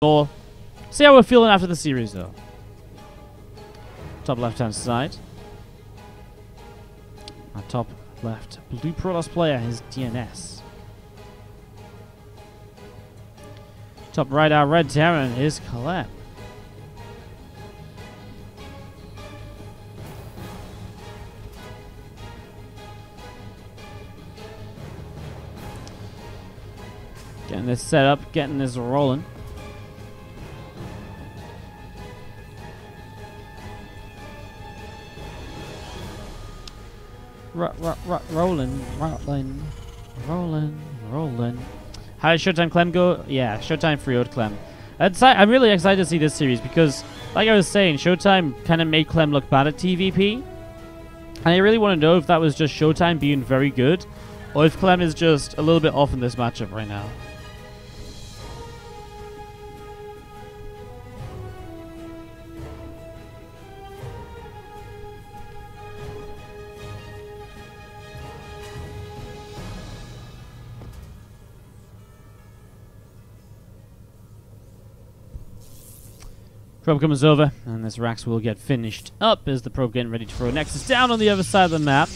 Or see how we're feeling after the series, though. Top left-hand side. Our top left blue Protoss player is DnS. Top right, our red Terran is Clem. Getting this set up, getting this rolling. Rolling. How did Showtime Clem go? Yeah, Showtime 3-0'd Clem. I'm really excited to see this series because, like I was saying, Showtime kind of made Clem look bad at TvP. And I really want to know if that was just Showtime being very good, or if Clem is just a little bit off in this matchup right now. Probe comes over, and this Rax will get finished up as the probe getting ready to throw Nexus down on the other side of the map.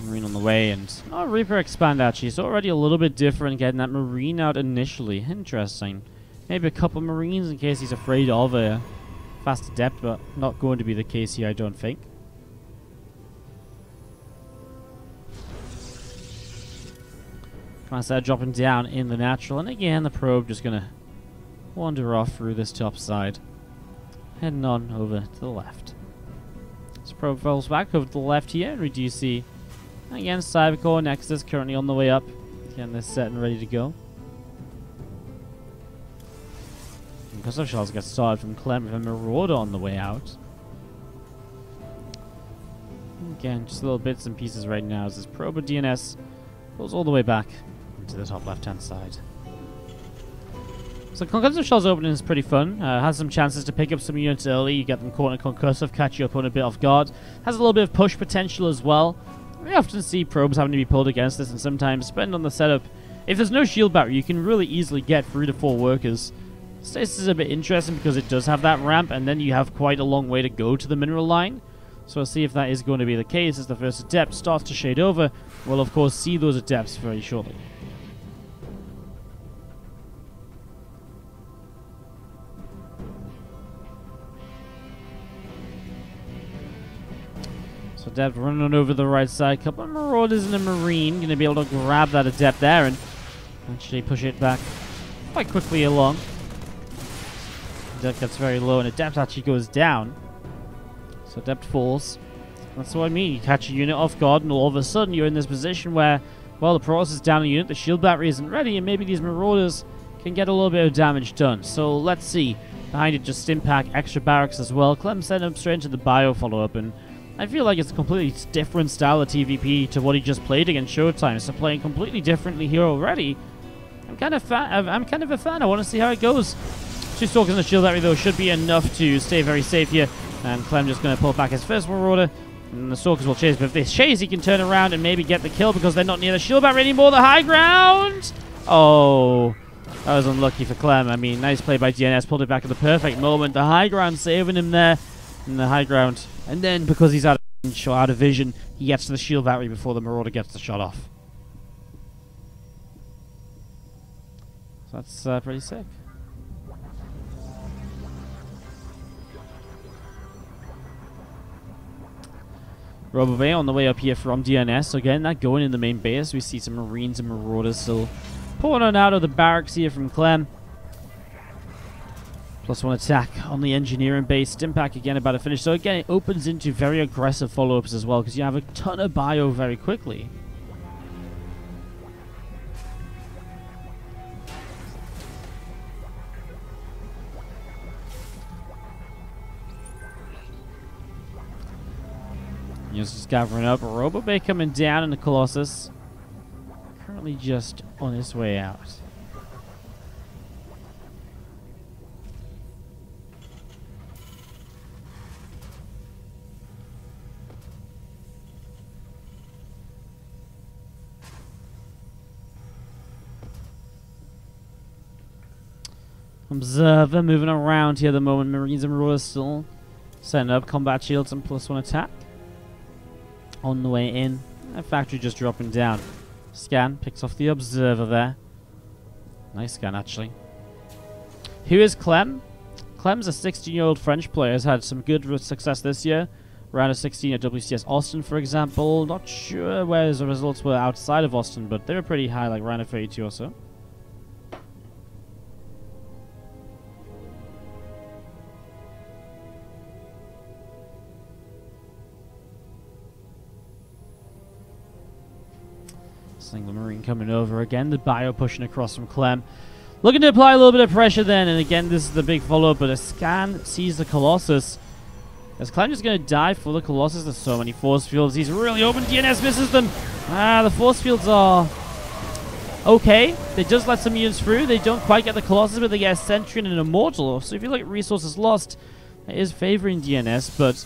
Marine on the way, and Reaper expand actually. It's already a little bit different getting that Marine out initially. Interesting. Maybe a couple Marines in case he's afraid of a fast adept, but not going to be the case here, I don't think. Kind of dropping down in the natural, and again the probe just gonna wander off through this top side, heading on over to the left. This probe falls back over to the left here, and we do see again Cybercore Nexus currently on the way up, getting this set and ready to go. And Custom Shells get started from Clem with a Marauder on the way out. Again, just little bits and pieces right now as this probe of DnS pulls all the way back into the top left hand side. So Concussive Shell's opening is pretty fun. Has some chances to pick up some units early. You get them caught in a concussive, catch you up on a bit off guard. Has a little bit of push potential as well. We often see probes having to be pulled against this, and sometimes, depending on the setup, if there's no shield battery, you can really easily get 3 to 4 workers. Stasis is a bit interesting because it does have that ramp, and then you have quite a long way to go to the mineral line. So we'll see if that is going to be the case as the first adept starts to shade over. We'll of course see those adepts very shortly. So Adept running on over the right side. Couple of Marauders and a Marine. Going to be able to grab that Adept there and actually push it back quite quickly along. Adept gets very low and Adept actually goes down. So Adept falls. That's what I mean. You catch a unit off guard and all of a sudden you're in this position where, well, the Protoss is down a unit, the shield battery isn't ready, and maybe these Marauders can get a little bit of damage done. So let's see. Behind it, just Stimpack, extra barracks as well. Clem sent him straight into the bio follow-up, and I feel like it's a completely different style of TvP to what he just played against Showtime. So playing completely differently here already. I'm kind of a fan. I want to see how it goes. 2 Stalkers in the shield battery though should be enough to stay very safe here. And Clem just going to pull back his first Marauder. And the Stalkers will chase, but if they chase, he can turn around and maybe get the kill because they're not near the shield battery anymore. The high ground! Oh, that was unlucky for Clem. I mean, nice play by DnS. Pulled it back at the perfect moment. The high ground saving him there. In the high ground. And then, because he's out of range or out of vision, he gets to the shield battery before the Marauder gets the shot off. So that's pretty sick. RoboBay on the way up here from DnS. So getting that going in the main base. We see some Marines and Marauders still pulling on out of the barracks here from Clem. +1 attack on the engineering base. Stimpack again about to finish. So again, it opens into very aggressive follow-ups as well because you have a ton of bio very quickly. Just gathering up. RoboBay coming down in the Colossus. Currently just on his way out. Observer moving around here at the moment. Marines and Marauders still setting up combat shields and +1 attack. On the way in. Factory just dropping down. Scan picks off the Observer there. Nice scan, actually. Who is Clem? Clem's a 16-year-old French player. Has had some good success this year. Round of 16 at WCS Austin, for example. Not sure where his results were outside of Austin, but they were pretty high, like round of 32 or so. Single Marine coming over again. The bio pushing across from Clem. Looking to apply a little bit of pressure then. And again, this is the big follow-up. But a scan sees the Colossus. Is Clem just going to die for the Colossus? There's so many force fields. He's really open. DnS misses them. The force fields are okay. They just let some units through. They don't quite get the Colossus, but they get a Sentry and an Immortal. So if you look at resources lost, it is favoring DnS. But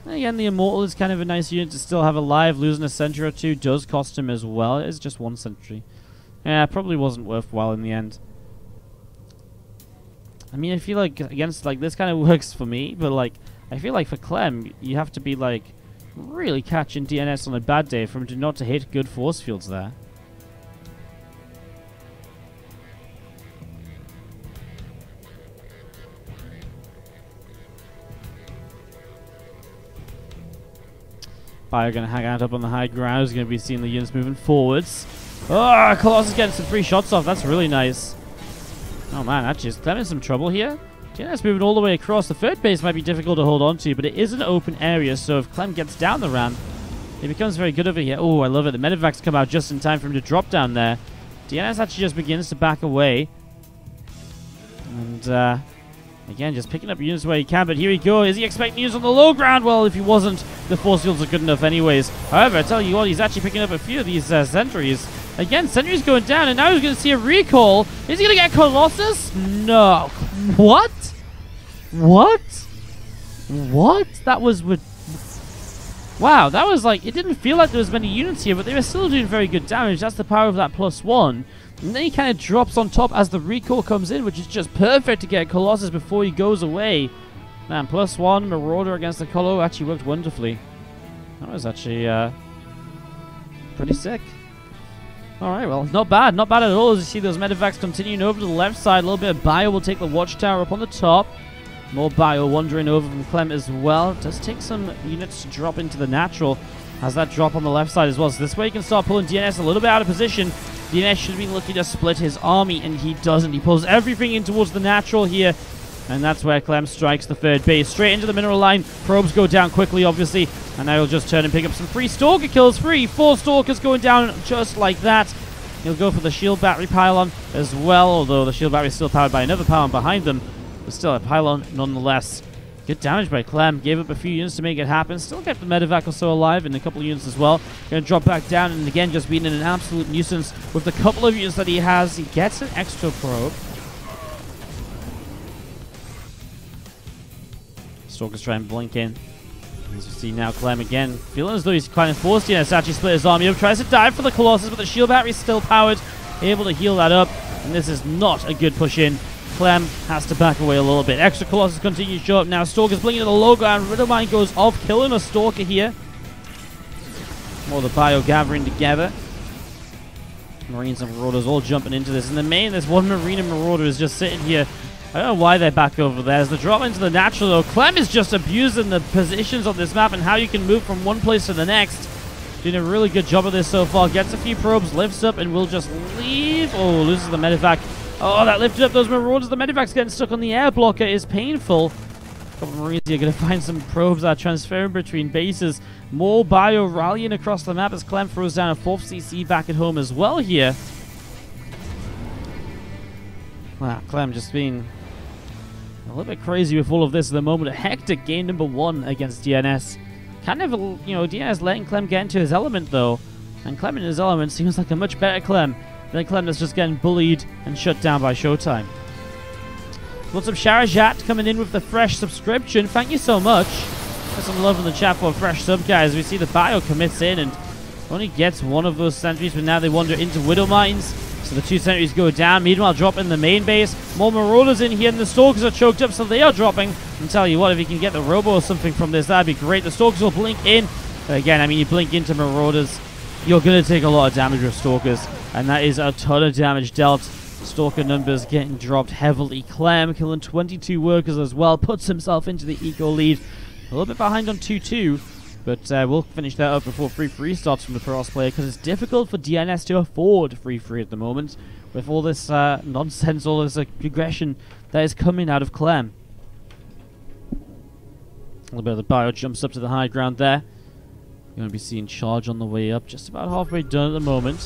again, the Immortal is kind of a nice unit to still have alive. Losing a Sentry or two does cost him as well. It is just one Sentry. Yeah, probably wasn't worthwhile in the end. I mean, I feel like against, like, this kind of works for me, but, like, I feel like for Clem, you have to be, like, really catching DnS on a bad day for him to not to hit good force fields there. Bio going to hang out up on the high ground. He's going to be seeing the units moving forwards. Oh, Colossus getting some free shots off. That's really nice. Oh man, actually, is Clem in some trouble here? DnS moving all the way across. The third base might be difficult to hold on to, but it is an open area, so if Clem gets down the ramp, it becomes very good over here. Oh, I love it. The Medivacs come out just in time for him to drop down there. DnS actually just begins to back away. And, again, just picking up units where he can, but here we go. Is he expecting units on the low ground? Well, if he wasn't, the force fields are good enough anyways. However, I tell you what, he's actually picking up a few of these sentries. Again, sentry's going down, and now he's going to see a recall. Is he going to get Colossus? No. What? What? What? That was with... Wow, that was like... It didn't feel like there was many units here, but they were still doing very good damage. That's the power of that +1. And then he kind of drops on top as the recall comes in, which is just perfect to get Colossus before he goes away. Man, +1, Marauder against the Colo actually worked wonderfully. That was actually pretty sick. Alright, well, not bad. Not bad at all as you see those Medivacs continuing over to the left side. A little bit of bio will take the watchtower up on the top. More bio wandering over from Clem as well. It does take some units to drop into the natural. Has that drop on the left side as well. So this way he can start pulling DnS a little bit out of position. DnS should be looking to split his army, and he doesn't. He pulls everything in towards the natural here. And that's where Clem strikes the third base. Straight into the mineral line. Probes go down quickly, obviously. And now he'll just turn and pick up some free Stalker kills. 4 Stalkers going down just like that. He'll go for the shield battery pylon as well, although the shield battery is still powered by another pylon behind them. But still a pylon nonetheless. Good damage by Clem. Gave up a few units to make it happen. Still kept the Medivac or so alive and a couple of units as well. Going to drop back down and again just being an absolute nuisance with the couple of units that he has. He gets an extra probe. Stalkers try and blink in. As you see now, Clem again feeling as though he's kind of forced to actually split his army up. Tries to dive for the Colossus, but the shield battery is still powered. Able to heal that up. And this is not a good push in. Clem has to back away a little bit. Extra Colossus continues to show up now. Stalker's blinking to the low ground. Riddlemine goes off, killing a Stalker here. More of the bio gathering together. Marines and Marauders all jumping into this. In the main, there's one Marine and Marauder is just sitting here. I don't know why they're back over there. As the drop into the natural, though, Clem is just abusing the positions on this map and how you can move from one place to the next. Doing a really good job of this so far. Gets a few probes, lifts up, and will just leave. Oh, loses the Medivac. Oh, that lifted up those Marauders. The Medivac's getting stuck on the air blocker is painful. A couple of Marines here going to find some probes that are transferring between bases. More bio rallying across the map as Clem throws down a 4th CC back at home as well here. Wow, Clem just being a little bit crazy with all of this at the moment. A hectic game number 1 against DnS. Kind of, you know, DnS letting Clem get into his element, though. And Clem in his element seems like a much better Clem than Clem that's just getting bullied and shut down by Showtime. Lots of Sharajat coming in with the fresh subscription. Thank you so much. There's some love in the chat for a fresh sub, guys. We see the bio commits in and only gets one of those sentries, but now they wander into Widow Mines. So the 2 sentries go down. Meanwhile, drop in the main base. More Marauders in here, and the Stalkers are choked up, so they are dropping. And tell you what, if you can get the Robo or something from this, that'd be great. The Stalkers will blink in. But again, I mean, you blink into Marauders, you're going to take a lot of damage with Stalkers. And that is a ton of damage dealt. Stalker numbers getting dropped heavily. Clem killing 22 workers as well. Puts himself into the eco lead. A little bit behind on 2-2. But we'll finish that up before free starts from the Protoss player, because it's difficult for DNS to afford free at the moment with all this nonsense, all this aggression that is coming out of Clem. A little bit of the bio jumps up to the high ground there. You're going to be seeing charge on the way up, just about halfway done at the moment.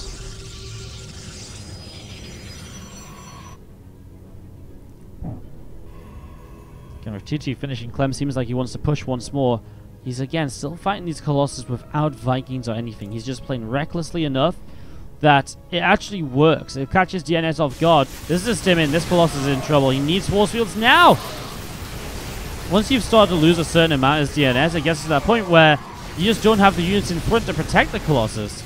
Kind of T2 finishing Clem, seems like he wants to push once more. He's, again, still fighting these Colossus without Vikings or anything. He's just playing recklessly enough that it actually works. It catches DNS off guard. This is Stim in. This Colossus is in trouble. He needs force fields now! Once you've started to lose a certain amount as DNS, it gets to that point where you just don't have the units in front to protect the Colossus.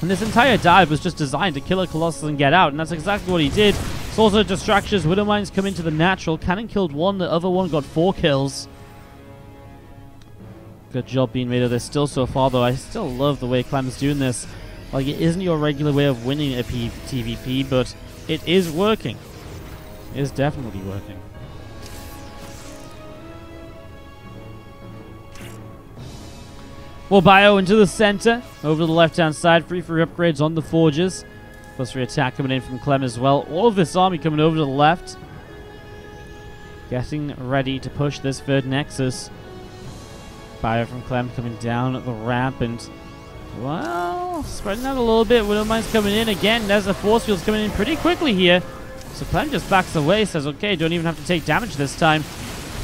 And this entire dive was just designed to kill a Colossus and get out, and that's exactly what he did. It's also distractions. Widow Mines come into the natural. Cannon killed one. The other one got 4 kills. Good job being made of this still so far, though. I still love the way Clem's doing this. Like, it isn't your regular way of winning a TvP, but it is working. It is definitely working. More bio into the center. Over to the left-hand side. Free upgrades on the forges. Plus free attack coming in from Clem as well. All of this army coming over to the left. Getting ready to push this 3rd Nexus. Bio from Clem coming down the ramp, and well, spreading out a little bit. Widow Mines coming in again. There's the force fields coming in pretty quickly here. So Clem just backs away, says, okay, don't even have to take damage this time.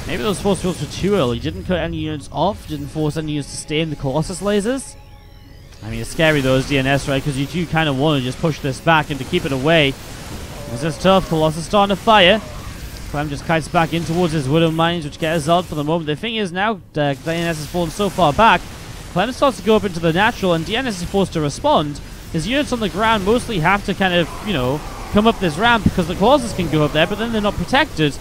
Maybe those force fields were too early. Didn't cut any units off, didn't force any units to stay in the Colossus lasers. I mean, it's scary though as DNS, right? Because you do kind of want to just push this back and to keep it away. It's just tough. Colossus starting to fire. Clem just kites back in towards his Widow Mines, which get us out for the moment. The thing is now, DNS has fallen so far back, Clem starts to go up into the natural, and DNS is forced to respond. His units on the ground mostly have to kind of, you know, come up this ramp, because the Colossus can go up there, but then they're not protected.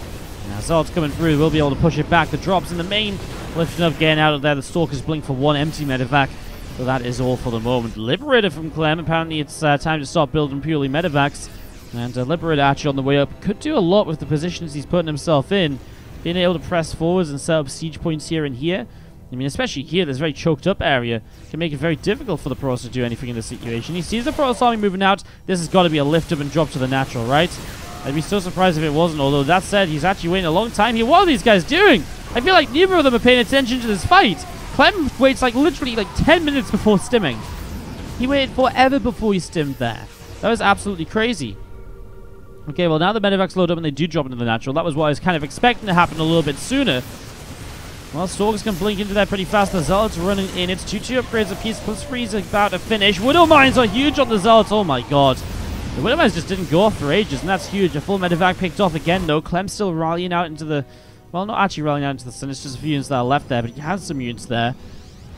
Now Zald's coming through, we'll be able to push it back. The drops in the main, lifting up, getting out of there. The Stalkers blink for 1 empty medevac. So that is all for the moment. Liberator from Clem. Apparently it's time to start building purely medevacs. And Liberator actually on the way up could do a lot with the positions he's putting himself in. Being able to press forwards and set up siege points here and here. I mean, especially here, this very choked up area can make it very difficult for the Protoss to do anything in this situation. He sees the Protoss army moving out. This has got to be a lift up and drop to the natural, right? I'd be so surprised if it wasn't, although that said, he's actually waiting a long time here. What are these guys doing? I feel like neither of them are paying attention to this fight. Clem waits like literally like 10 minutes before stimming. He waited forever before he stimmed there. That was absolutely crazy. Okay, well now the medevacs load up and they do drop into the natural. That was what I was kind of expecting to happen a little bit sooner. Well, Stalkers can blink into that pretty fast. The Zealots running in. It's 2-2 upgrades apiece. Plus Freeze about to finish. Widow Mines are huge on the Zealots. Oh my god. The Widow Mines just didn't go off for ages, and that's huge. A full medevac picked off again, though. Clem's still rallying out into the... Well, not actually rallying out into the sun. It's just a few units that are left there, but he has some units there.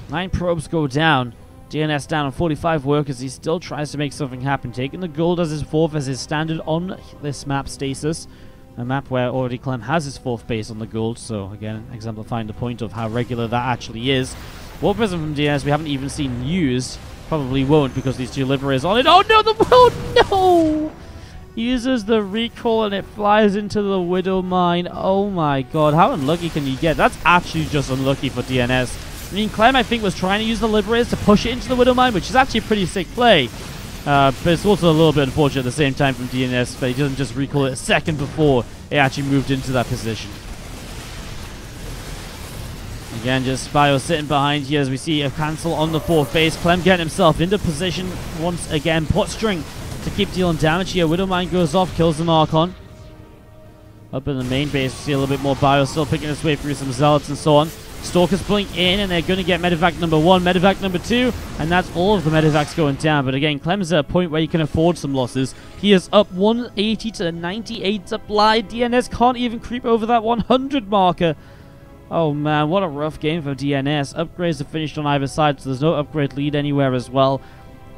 9 probes go down. DNS down on 45 workers. He still tries to make something happen. Taking the gold as his 4th as his standard on this map, Stasis. A map where already Clem has his 4th base on the gold. So, again, exemplifying the point of how regular that actually is. War Prism from DNS we haven't even seen used. Probably won't because these 2 Liberators on it. Oh no, no! Uses the recall and it flies into the Widow Mine. Oh my god, how unlucky can you get? That's actually just unlucky for DNS. I mean, Clem, I think, was trying to use the Liberators to push it into the Widow Mine, which is actually a pretty sick play. But it's also a little bit unfortunate at the same time from DNS that he doesn't just recall it a second before it actually moved into that position. Again, just Spio sitting behind here as we see a cancel on the 4th base. Clem getting himself into position once again. Posturing to keep dealing damage here. Widow Mine goes off, kills the Archon. Up in the main base, we see a little bit more bio still picking its way through some Zealots and so on. Stalkers blink in, and they're going to get medevac number 1, medevac number 2, and that's all of the medevacs going down. But again, Clem's at a point where he can afford some losses. He is up 180 to 98 supply. DNS can't even creep over that 100 marker. Oh man, what a rough game for DNS. Upgrades are finished on either side, so there's no upgrade lead anywhere as well.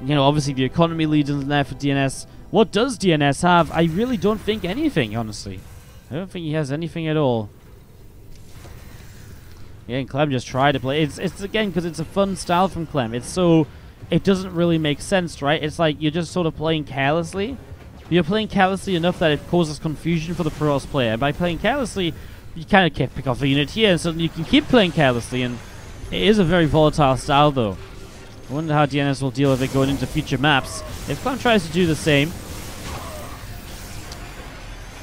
You know, obviously the economy leads in there for DnS. What does DnS have? I really don't think anything, honestly. I don't think he has anything at all. Yeah, and Clem just tried to play. It's again, because it's a fun style from Clem. It's so... It doesn't really make sense, right? It's like you're just sort of playing carelessly. You're playing carelessly enough that it causes confusion for the pros player. And by playing carelessly, you kind of can't pick off a unit here, and so you can keep playing carelessly. And it is a very volatile style, though. I wonder how DnS will deal with it going into future maps. If Clem tries to do the same.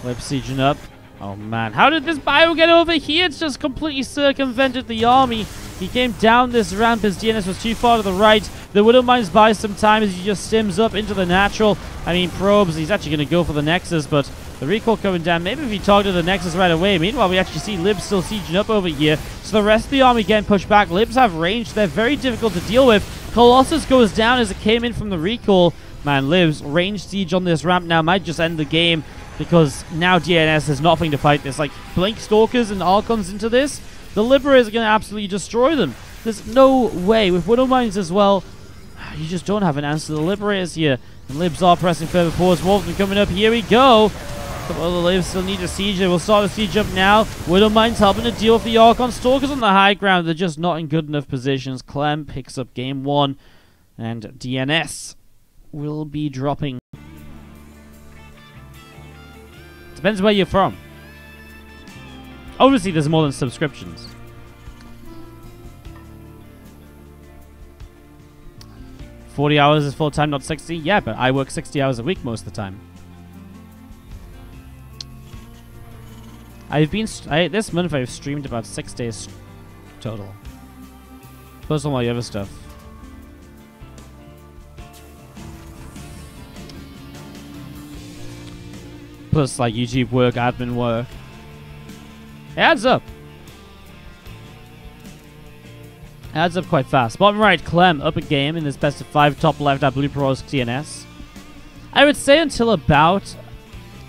Lip sieging up. Oh man, how did this bio get over here? It's just completely circumvented the army. He came down this ramp as DnS was too far to the right. The Widow Mines buys some time as he just stims up into the natural. I mean, probes. He's actually going to go for the Nexus, but the recall coming down. Maybe if he targeted the Nexus right away. Meanwhile, we actually see Libs still sieging up over here. So the rest of the army getting pushed back. Libs have range. They're very difficult to deal with. Colossus goes down as it came in from the recall. Man, Libs, range siege on this ramp now might just end the game, because now DnS has nothing to fight this. Like, Blink Stalkers and Archons into this, the Liberators are going to absolutely destroy them. There's no way. With Widow Mines as well, you just don't have an answer to the Liberators here. And Libs are pressing further forwards. More of them coming up. Here we go. Well, the Libs still need a siege. They will start the siege up now. Widow Mines helping to deal with the Archon. Stalkers on the high ground. They're just not in good enough positions. Clem picks up game 1. And DnS will be dropping. Depends where you're from. Obviously, there's more than subscriptions. $40 hours is full-time, not 60? Yeah, but I work 60 hours a week most of the time. This month I've streamed about 6 days total. Plus all my other stuff. Plus, like, YouTube work, admin work. It adds up. It adds up quite fast. Bottom right, Clem up a game in this best of 5. Top left at Blue Pros DnS. I would say until about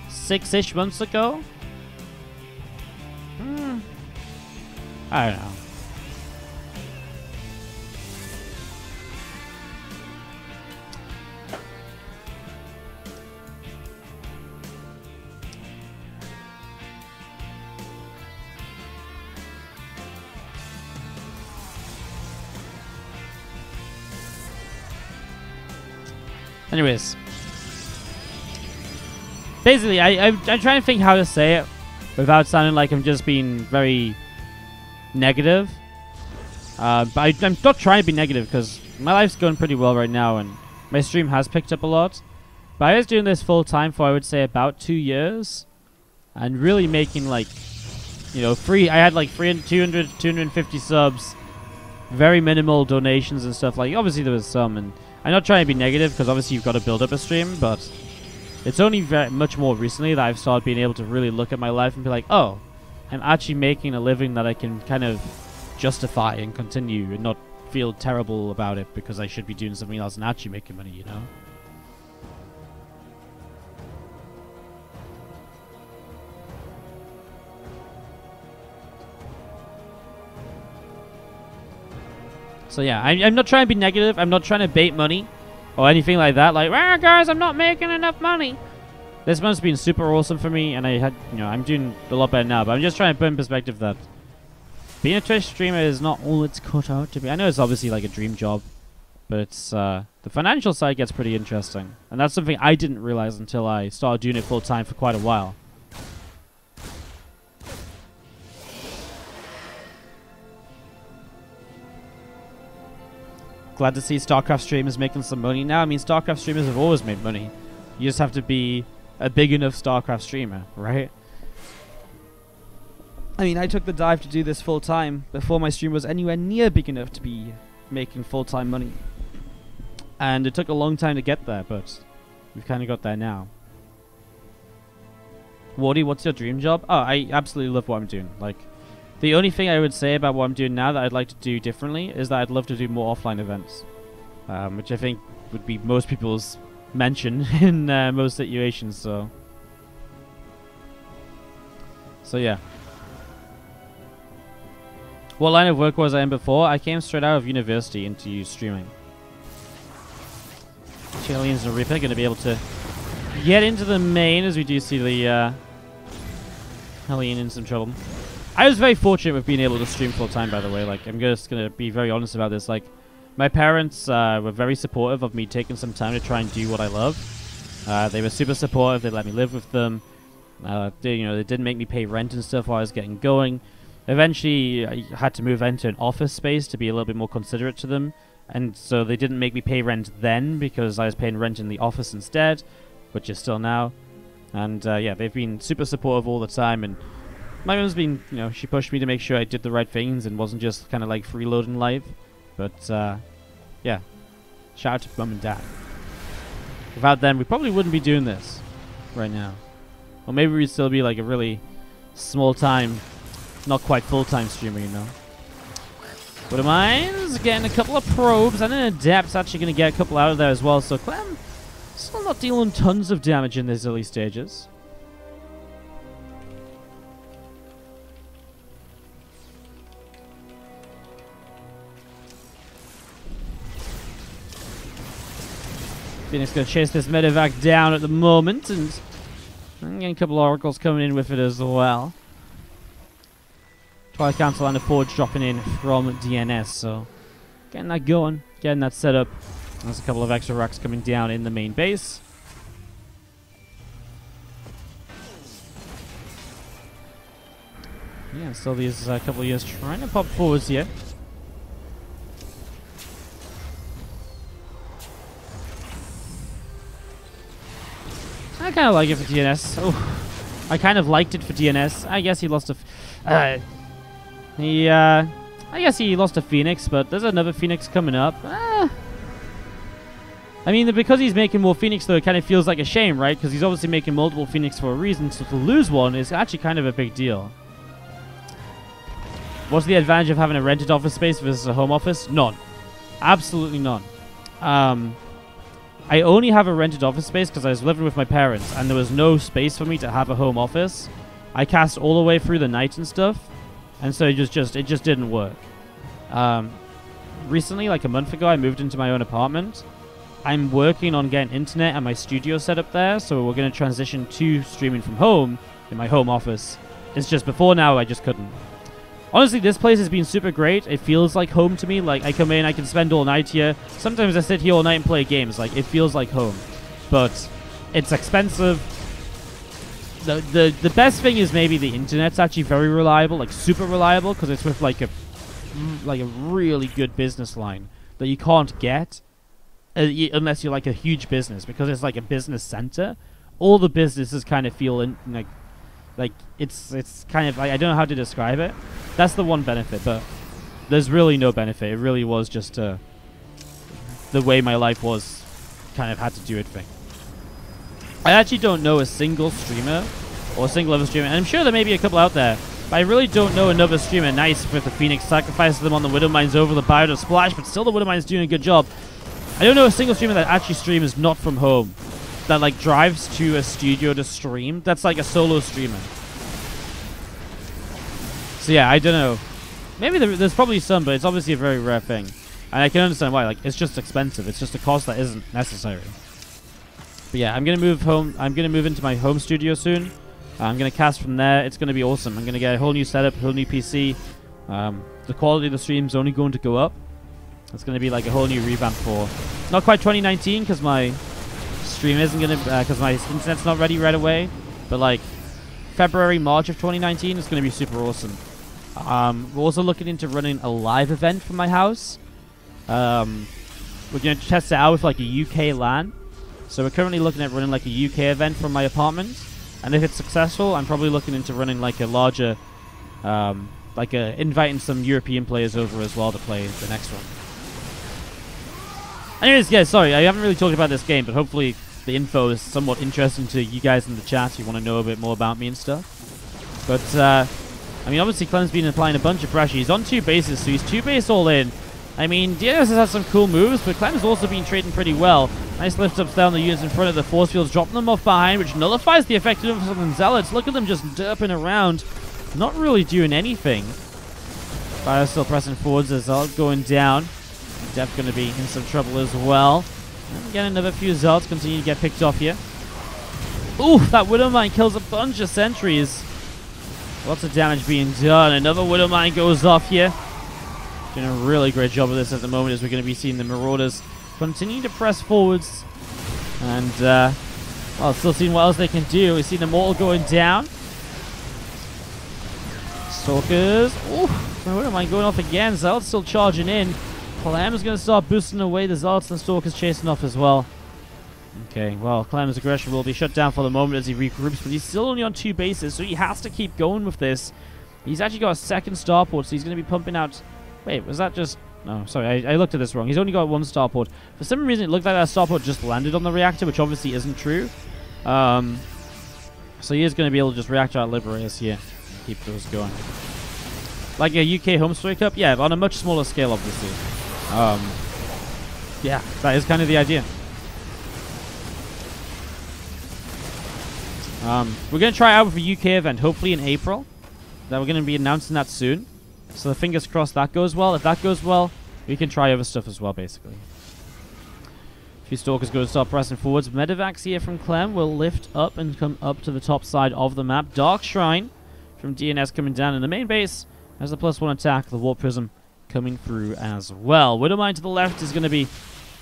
6-ish months ago. I don't know. Anyways, basically, I'm trying to think how to say it without sounding like I'm just being very negative. But I'm not trying to be negative, because my life's going pretty well right now, and my stream has picked up a lot. But I was doing this full time for, I would say, about 2 years, and really making, like, you know, free. I had like 200, 250 subs, very minimal donations and stuff. Like, obviously there was some, and I'm not trying to be negative, because obviously you've got to build up a stream, but it's only very much more recently that I've started being able to really look at my life and be like, oh, I'm actually making a living that I can kind of justify and continue and not feel terrible about it because I should be doing something else and actually making money, you know? So yeah, I'm not trying to be negative. I'm not trying to bait money or anything like that. Like, well, guys, I'm not making enough money. This month's been super awesome for me, and I'm doing a lot better now. But I'm just trying to put in perspective that being a Twitch streamer is not all it's cut out to be. I know it's obviously like a dream job, but it's the financial side gets pretty interesting, and that's something I didn't realize until I started doing it full time for quite a while. Glad to see StarCraft streamers making some money now. I mean, StarCraft streamers have always made money. You just have to be a big enough StarCraft streamer, right? I mean, I took the dive to do this full time before my stream was anywhere near big enough to be making full-time money. And it took a long time to get there, but we've kind of got there now. Wardy, what's your dream job? Oh, I absolutely love what I'm doing. Like, the only thing I would say about what I'm doing now that I'd like to do differently is that I'd love to do more offline events, which I think would be most people's mention in most situations. So yeah. What line of work was I in before? I came straight out of university into streaming. Aliens and Reaper going to be able to get into the main, as we do see the Hellion in some trouble. I was very fortunate with being able to stream full time, by the way. Like, I'm just going to be very honest about this. Like, my parents were very supportive of me taking some time to try and do what I love. They were super supportive. They let me live with them. They didn't make me pay rent and stuff while I was getting going. Eventually, I had to move into an office space to be a little bit more considerate to them. And so they didn't make me pay rent then because I was paying rent in the office instead, which is still now. And yeah, they've been super supportive all the time. And my mom's been, she pushed me to make sure I did the right things and wasn't just kind of like freeloading life. But yeah, shout out to mum and dad. Without them, we probably wouldn't be doing this right now. Or maybe we'd still be like a really small time, not quite full-time streamer, What of Mines getting a couple of probes and an Adept's actually going to get a couple out of there as well. So Clem still not dealing tons of damage in these early stages. Phoenix going to chase this medevac down at the moment, and I'm getting a couple of oracles coming in with it as well. Twilight Council and a Forge dropping in from DnS, so getting that going, getting that set up. There's a couple of extra racks coming down in the main base. Yeah, still these couple of years trying to pop forwards here. I kind of like it for DnS. Oh, I kind of liked it for DnS. I guess he lost a... I guess he lost a Phoenix, but there's another Phoenix coming up. I mean, because he's making more Phoenix, though, it kind of feels like a shame, right? Because he's obviously making multiple Phoenix for a reason, so to lose one is actually kind of a big deal. What's the advantage of having a rented office space versus a home office? None. Absolutely none. I only have a rented office space because I was living with my parents, and there was no space for me to have a home office. I cast all the way through the night and stuff, and so it just didn't work. Recently, like a month ago, I moved into my own apartment. I'm working on getting internet and my studio set up there, so we're going to transition to streaming from home in my home office. It's just before now, I just couldn't. Honestly, this place has been super great. It feels like home to me. Like, I come in, I can spend all night here. Sometimes I sit here all night and play games. Like, it feels like home. But it's expensive. The best thing is maybe the internet's actually very reliable, like super reliable, because it's with like a really good business line that you can't get unless you're like a huge business, because it's like a business center. All the businesses kind of feel like it's kind of, I don't know how to describe it. That's the one benefit, but there's really no benefit. It really was just the way my life was, kind of had to do it thing. I actually don't know a single streamer or a single other streamer, and I'm sure there may be a couple out there, but I really don't know another streamer. Nice with the Phoenix, sacrifices them on the Widow Mines over the Bio Splash, but still the Widow Mines doing a good job. I don't know a single streamer that actually streams not from home, that like drives to a studio to stream. That's like a solo streamer. So yeah, I don't know. Maybe there's probably some, but it's obviously a very rare thing. And I can understand why. Like, it's just expensive. It's just a cost that isn't necessary. But yeah, I'm going to move home. I'm going to move into my home studio soon. I'm going to cast from there. It's going to be awesome. I'm going to get a whole new setup, a whole new PC. The quality of the stream's only going to go up. It's going to be like a whole new revamp for... Not quite 2019, because my stream isn't going to... because my internet's not ready right away. But like, February, March of 2019 is going to be super awesome. We're also looking into running a live event from my house. We're going to test it out with like a UK LAN. So we're currently looking at running like a UK event from my apartment. And if it's successful, I'm probably looking into running like a larger, inviting some European players over as well to play the next one. Anyways, yeah, sorry, I haven't really talked about this game, but hopefully the info is somewhat interesting to you guys in the chat who want to know a bit more about me and stuff. But, I mean, obviously Clem's been applying a bunch of pressure. He's on 2 bases, so he's 2 base all in. I mean, DnS has had some cool moves, but Clem's also been trading pretty well. Nice lift-ups down the units in front of the force fields, dropping them off behind, which nullifies the effectiveness of the Zealots. Look at them just derping around, not really doing anything. Fire still pressing forwards as Zealot going down. Def going to be in some trouble as well. Again, another few Zealots continue to get picked off here. Ooh, that Widowmine kills a bunch of sentries. Lots of damage being done. Another Widowmine goes off here. Doing a really great job of this at the moment, as we're going to be seeing the Marauders continue to press forwards. And, well, still seeing what else they can do. We see the Mortal going down. Stalkers. Ooh, Widowmine going off again. Zealots still charging in. Clem is going to start boosting away the Zealots and Stalkers chasing off as well. Okay, well, Clem's aggression will be shut down for the moment as he regroups, but he's still only on 2 bases, so he has to keep going with this. He's actually got a second starport, so he's going to be pumping out... Wait, was that just... No, sorry, I looked at this wrong. He's only got 1 starport. For some reason, it looked like that starport just landed on the reactor, which obviously isn't true. So he is going to be able to just reactor out Liberators here. Keep those going. Like a UK Homestory Cup? Yeah, but on a much smaller scale, obviously. Yeah, that is kind of the idea. We're going to try out with a UK event, hopefully in April. That we're going to be announcing that soon. So the fingers crossed that goes well. If that goes well, we can try other stuff as well, basically. A few Stalkers going to start pressing forwards. Medivacs here from Clem will lift up and come up to the top side of the map. Dark Shrine from DnS coming down in the main base. As the +1 attack, the Warp Prism coming through as well. Widowmine to the left is going to be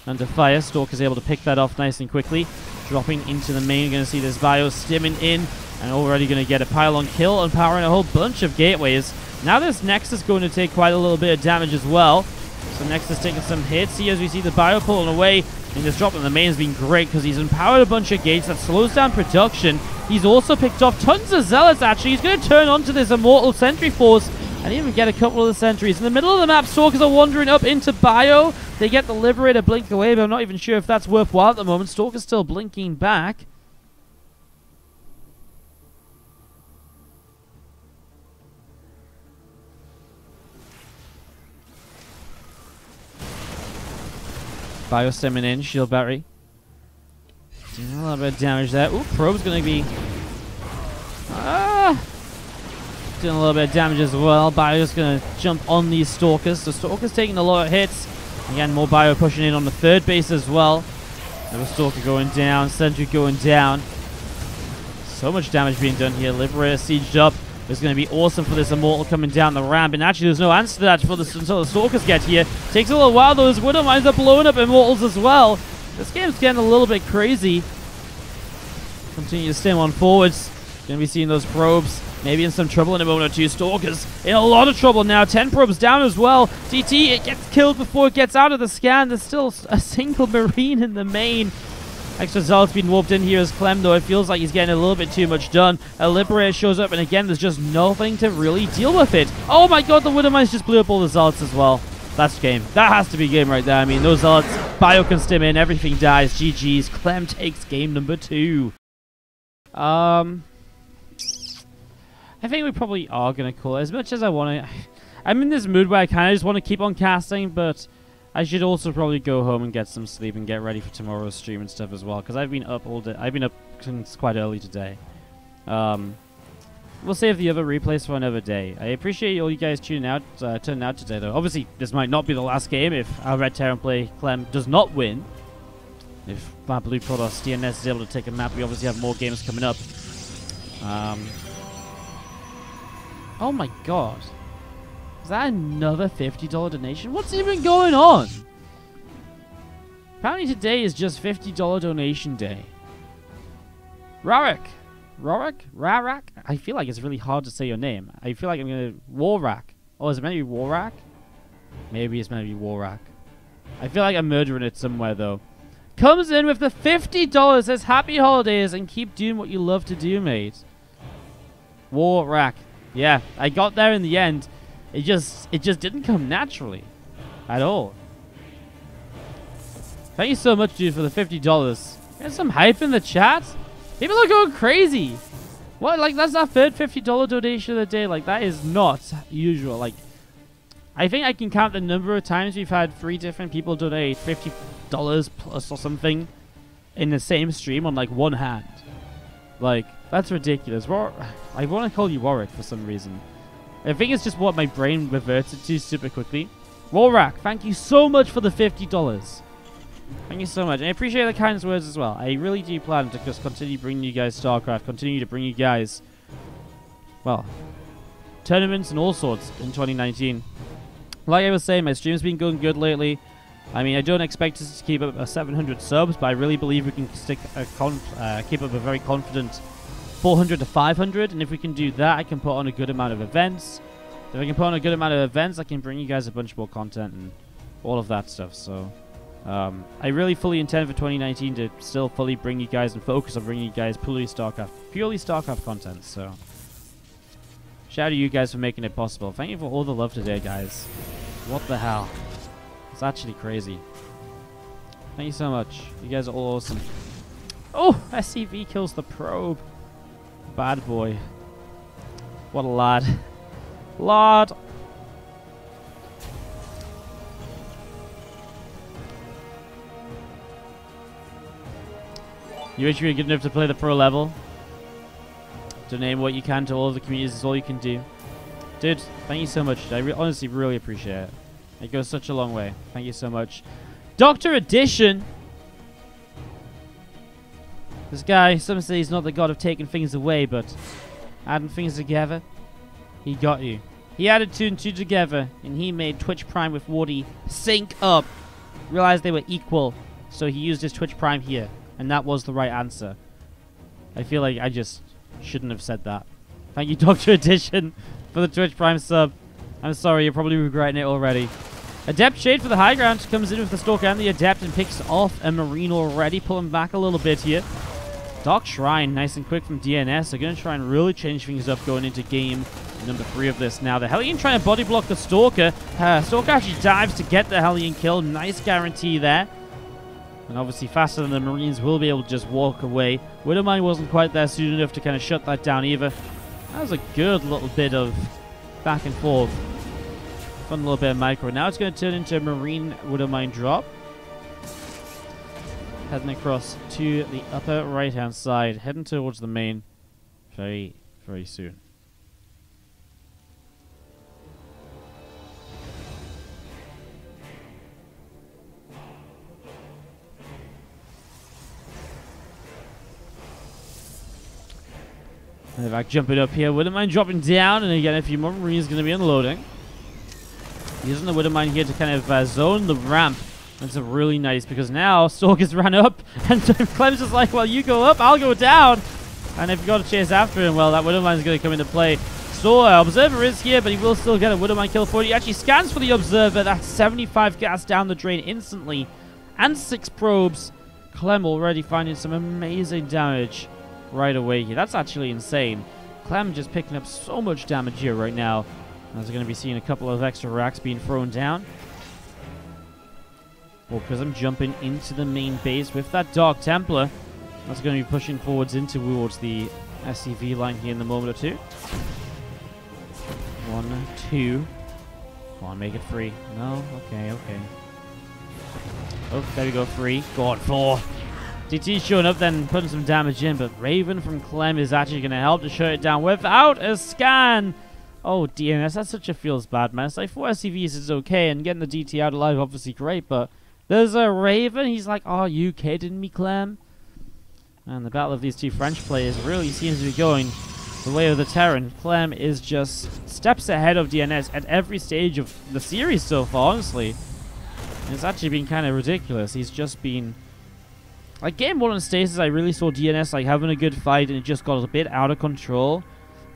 under fire. Stalker's able to pick that off nice and quickly. Dropping into the main, going to see this Bio stimming in, and already going to get a pylon kill and powering a whole bunch of gateways. Now this Nexus is going to take quite a little bit of damage as well. So Nexus taking some hits here as we see the Bio pulling away. And this drop in the main has been great because he's empowered a bunch of gates that slows down production. He's also picked off tons of Zealots actually. He's going to turn onto this Immortal Sentry Force and even get a couple of the sentries. In the middle of the map, Stalkers are wandering up into Bio. They get the Liberator blink away, but I'm not even sure if that's worthwhile at the moment. Stalker's still blinking back. Bio stemming in, shield battery. Doing a little bit of damage there. Ooh, probe's going to be... doing a little bit of damage as well. Bio's going to jump on these Stalkers. So Stalker's taking a lot of hits. Again, more Bio pushing in on the 3rd base as well. Another Stalker going down. Sentry going down. So much damage being done here. Liberator sieged up. It's going to be awesome for this Immortal coming down the ramp. And actually, there's no answer to that until the Stalkers get here. Takes a little while, though. Those Widowmines are blowing up Immortals as well. This game's getting a little bit crazy. Continue to stem on forwards. Going to be seeing those probes. Maybe in some trouble in a moment or two. Stalkers in a lot of trouble now. 10 probes down as well. DT, it gets killed before it gets out of the scan. There's still a single Marine in the main. Extra Zealot's been warped in here as Clem, though. It feels like he's getting a little bit too much done. A Liberator shows up, and again, there's just nothing to really deal with it. Oh my god, the Widowmines just blew up all the Zealots as well. That's game. That has to be game right there. I mean, those Zealots, Bio can stim in, everything dies. GG's. Clem takes game number 2. I think we probably are going to call it. As much as I want to... I'm in this mood where I kind of just want to keep on casting, but I should also probably go home and get some sleep and get ready for tomorrow's stream and stuff as well, because I've been up all day. I've been up since quite early today. We'll save the other replays for another day. I appreciate all you guys turning out today, though. Obviously, this might not be the last game if our Red Terran play Clem does not win. If our Blue Protoss DnS is able to take a map, we obviously have more games coming up. Oh my god. Is that another $50 donation? What's even going on? Apparently today is just $50 donation day. Rarak. Rarak? I feel like it's really hard to say your name. I feel like I'm gonna... Warrak. Oh, is it meant to be Warrak? Maybe it's meant to be Warrak. I feel like I'm murdering it somewhere, though. Comes in with the $50, says happy holidays and keep doing what you love to do, mate. Warrak. Yeah, I got there in the end. It just didn't come naturally. At all. Thank you so much, dude, for the $50. Get some hype in the chat. People are going crazy. What? Like, that's our third $50 donation of the day. Like, that is not usual. Like, I think I can count the number of times we've had 3 different people donate $50 plus or something in the same stream on, like, one hand. Like, that's ridiculous. I want to call you Warwick for some reason. I think it's just what my brain reverted to super quickly. Warwick, thank you so much for the $50. Thank you so much. And I appreciate the kind words as well. I really do plan to just continue bringing you guys StarCraft, continue to bring you guys, well, tournaments and all sorts in 2019. Like I was saying, my stream's been going good lately. I mean, I don't expect us to keep up 700 subs, but I really believe we can keep up a very confident 400 to 500. And if we can do that, I can put on a good amount of events. If I can put on a good amount of events, I can bring you guys a bunch more content and all of that stuff. So I really fully intend for 2019 to still fully bring you guys and focus on bringing you guys purely StarCraft content. So shout out to you guys for making it possible. Thank you for all the love today, guys. What the hell? It's actually crazy. Thank you so much. You guys are all awesome. Oh, SCV kills the probe. Bad boy. What a lad. Lord. You wish you were good enough to play the pro level. Donate what you can to all of the communities is all you can do. Dude, thank you so much. I honestly really appreciate it. It goes such a long way. Thank you so much. Dr. Addition! This guy, some say he's not the god of taking things away, but adding things together, he got you. He added 2 and 2 together, and he made Twitch Prime with Wardy sync up. Realized they were equal, so he used his Twitch Prime here, and that was the right answer. I feel like I just shouldn't have said that. Thank you, Dr. Addition, for the Twitch Prime sub. I'm sorry, you're probably regretting it already. Adept Shade for the high ground comes in with the Stalker and the Adept and picks off a Marine already, pulling back a little bit here. Dark Shrine, nice and quick from DnS. They're going to try and really change things up going into game number 3 of this now. The Hellion trying to body block the Stalker. Stalker actually dives to get the Hellion kill. Nice guarantee there. And obviously faster than the Marines will be able to just walk away. Widowmine wasn't quite there soon enough to kind of shut that down either. That was a good little bit of back and forth. Fun little bit of micro. Now it's going to turn into a Marine Widowmine drop. Heading across to the upper right-hand side. Heading towards the main very, very soon. And back jumping up here. Widowmine dropping down. And again, a few more Marines going to be unloading. Using the Widowmine here to kind of zone the ramp. That's really nice because now Stalker's ran up and Clem's just like, well, you go up, I'll go down. And if you got to chase after him, well, that Widowmine is going to come into play. So Observer is here, but he will still get a Widowmine kill for it. He actually scans for the Observer. That's 75 gas down the drain instantly. And 6 probes. Clem already finding some amazing damage right away here. That's actually insane. Clem just picking up so much damage here right now. As we're going to be seeing a couple of extra racks being thrown down. Well, Prism jumping into the main base with that Dark Templar. That's going to be pushing forwards in towards the SCV line here in a moment or two. 1, 2. Come on, make it 3. No? Okay, okay. Oh, there we go, 3. Go on, 4. DT showing up then, putting some damage in, but Raven from Clem is actually going to help to shut it down without a scan. Oh, DNS, that's such a feels bad, man. It's like 4 SCVs is okay, and getting the DT out alive obviously great, but there's a Raven. He's like, are you kidding me, Clem? And the battle of these 2 French players really seems to be going the way of the Terran. Clem is just steps ahead of DNS at every stage of the series so far, honestly. And it's actually been kind of ridiculous. He's just been... Like, game 1 on Stasis, I really saw DNS like having a good fight, and it just got a bit out of control.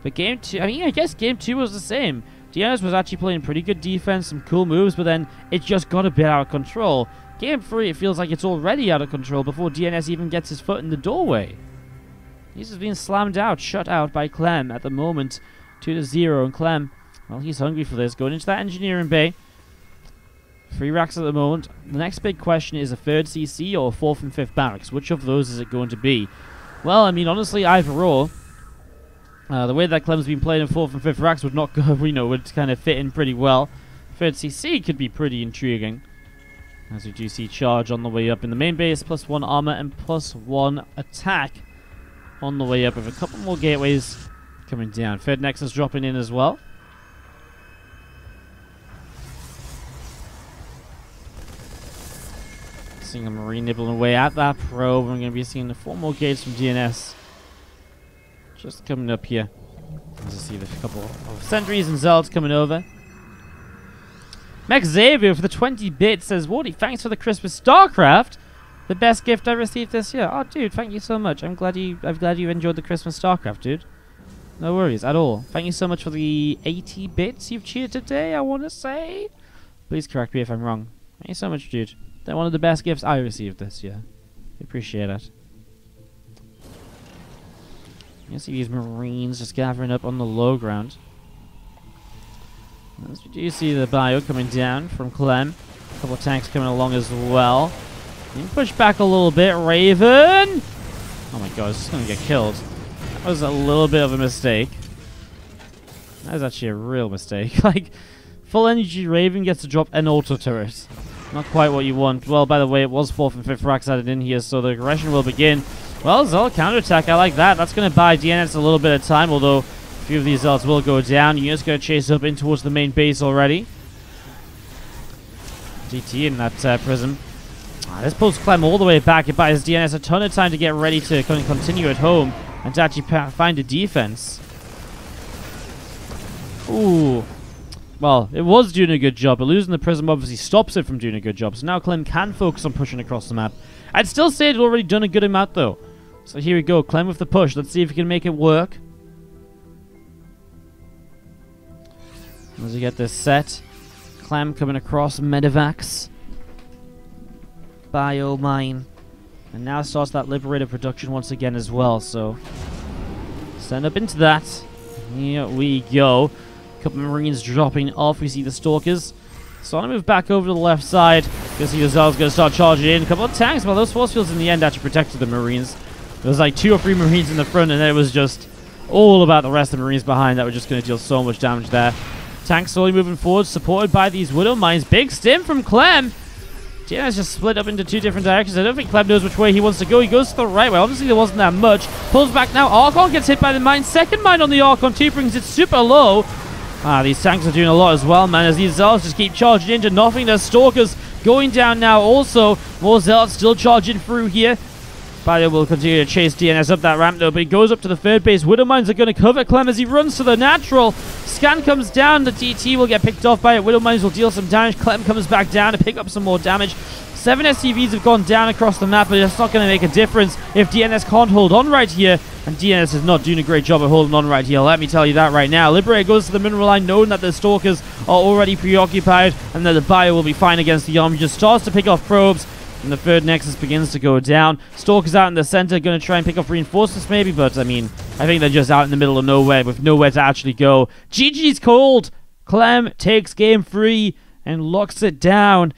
But game 2, I mean, I guess game 2 was the same. DNS was actually playing pretty good defense, some cool moves, but then it just got a bit out of control. Game 3, it feels like it's already out of control before DNS even gets his foot in the doorway. He's just being slammed out, shut out by Clem at the moment, 2-0. And Clem, well, he's hungry for this. Going into that engineering bay. 3 racks at the moment. The next big question is a 3rd CC or a 4th and 5th barracks. Which of those is it going to be? Well, I mean, honestly, either or. The way that Clem's been playing in 4th and 5th racks would not go, would kind of fit in pretty well. 3rd CC could be pretty intriguing. As we do see charge on the way up in the main base, +1 armor and +1 attack on the way up with a couple more gateways coming down. 3rd Nexus dropping in as well. seeing a Marine nibbling away at that probe. We're going to be seeing the 4 more gates from DnS. Just coming up here. As I see the couple of sentries and zealots coming over. Max Xavier for the 20 bits says, Wardy, thanks for the Christmas StarCraft. The best gift I received this year. Oh, dude, thank you so much. I'm glad you enjoyed the Christmas StarCraft, dude. No worries at all. Thank you so much for the 80 bits you've cheered today, I want to say. Please correct me if I'm wrong. Thank you so much, dude. They're one of the best gifts I received this year. I appreciate it. You see these Marines just gathering up on the low ground. As we do see the bio coming down from Clem. A couple of tanks coming along as well. You can push back a little bit, Raven! Oh my god, it's just gonna get killed. That was a little bit of a mistake. That was actually a real mistake. Like, full energy Raven gets to drop an auto turret. Not quite what you want. Well, by the way, it was 4th and 5th racks added in here, so the aggression will begin. Well, Zealot counterattack, I like that. That's going to buy DnS a little bit of time, although a few of these Zealots will go down. Unit's going to chase up in towards the main base already. DT in that prism. This pulls Clem all the way back. It buys DnS a ton of time to get ready to continue at home and to actually find a defense. Ooh. Well, it was doing a good job, but losing the prism obviously stops it from doing a good job. So now Clem can focus on pushing across the map. I'd still say it had already done a good amount, though. So here we go, Clem with the push. Let's see if we can make it work. As we get this set. Clem coming across Medivacs. Bio mine. And now starts that Liberator production once again as well. So, stand up into that. Here we go. Couple of Marines dropping off. We see the Stalkers. So I'm going to move back over to the left side. You see the Zealot's going to start charging in. A couple of tanks. Well, those force fields in the end actually protected the Marines. There was like 2 or 3 Marines in the front, and then it was just all about the rest of the Marines behind that were just going to deal so much damage there. Tanks slowly moving forward, supported by these Widow Mines. Big stim from Clem. DnS just split up into 2 different directions. I don't think Clem knows which way he wants to go. He goes to the right way. Obviously, there wasn't that much. Pulls back now. Archon gets hit by the mine. Second mine on the Archon. 2 brings it super low. These tanks are doing a lot as well, man, as these Zealots just keep charging into nothing. There's Stalkers going down now also. More Zealots still charging through here. Bio will continue to chase DnS up that ramp, though, but he goes up to the 3rd base. Widow Mines are going to cover Clem as he runs to the natural. Scan comes down. The DT will get picked off by it. Widow Mines will deal some damage. Clem comes back down to pick up some more damage. 7 SCVs have gone down across the map, but it's not going to make a difference if DnS can't hold on right here. And DnS is not doing a great job of holding on right here. Let me tell you that right now. Liberator goes to the mineral line, knowing that the Stalkers are already preoccupied, and that the Bio will be fine against the army. Just starts to pick off probes, and the 3rd Nexus begins to go down. Stalkers out in the center, going to try and pick off reinforcements maybe, but I mean, I think they're just out in the middle of nowhere with nowhere to actually go. GG's cold. Clem takes game 3 and locks it down.